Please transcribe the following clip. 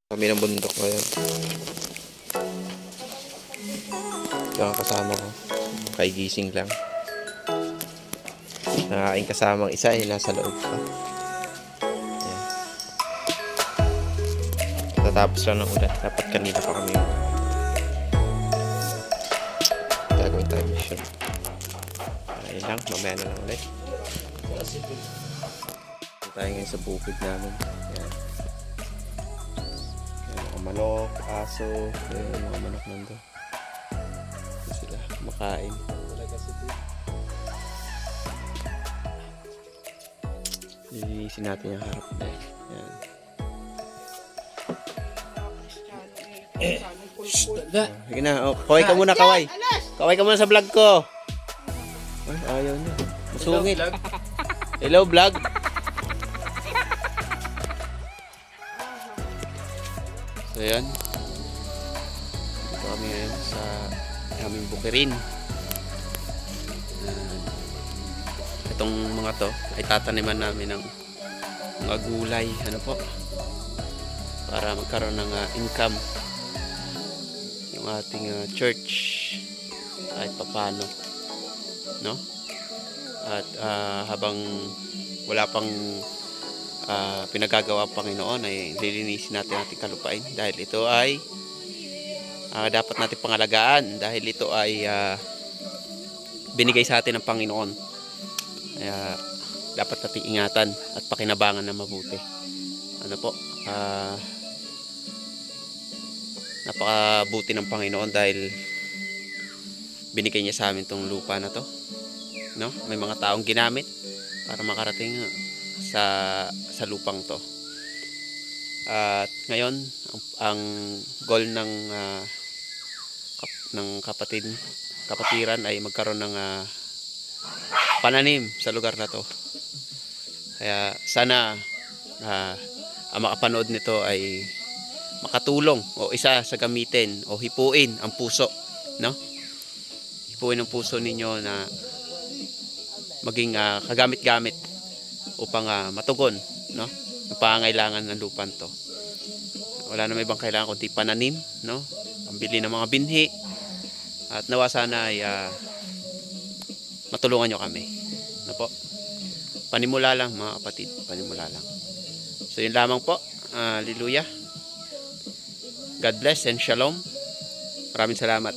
Kami ng bundok ngayon. Yung kasama ko. Kaigising lang. Ang aking kasamang isa ay nasa loob pa. Ayan. Tatapos lang ng ulan. Dapat kanina pa kami gagawin tayo mission. Ayun lang. Mamaya na lang ulit. Tayo ngayon sa bukid namin. Ayan. Mga manok, aso, yung mga manok nandun. Sila kumakain. Lilinisin natin yung harap na. Yan. Sige na, oh, kaway ka muna, kaway. Kaway ka muna sa vlog ko. Ay, ayaw niya. Masungit. Hello, vlog. So yan, dito kami ngayon sa aming bukirin. Itong mga to ay tataniman namin ng mga gulay, ano po, para magkaroon ng income yung ating church kahit papano, no? At habang wala pang pinagagawa ang Panginoon ay lilinisin natin ating kalupain dahil ito ay dapat natin pangalagaan dahil ito ay binigay sa atin ng Panginoon. Kaya dapat natin ingatan at pakinabangan na mabuti. Ano po, napakabuti ng Panginoon dahil binigay niya sa amin tong lupa na to, no? May mga taong ginamit para makarating sa lupang to. At ngayon ang goal ng kapatiran ay magkaroon ng pananim sa lugar na to. Kaya sana ang makapanood nito ay makatulong o isa sa gamitin o hipuin ang puso, no? Hipuin ang puso ninyo na maging kagamit-gamit upang matugon, no, ang pangangailangan ng lupan to. Wala na may ibang kailangan kundi pananim, no, pambili ng mga binhi, at nawa sana ay matulungan nyo kami, no po. Panimula lang mga kapatid, panimula lang. So yun lamang po. Hallelujah. God bless and shalom. Maraming salamat.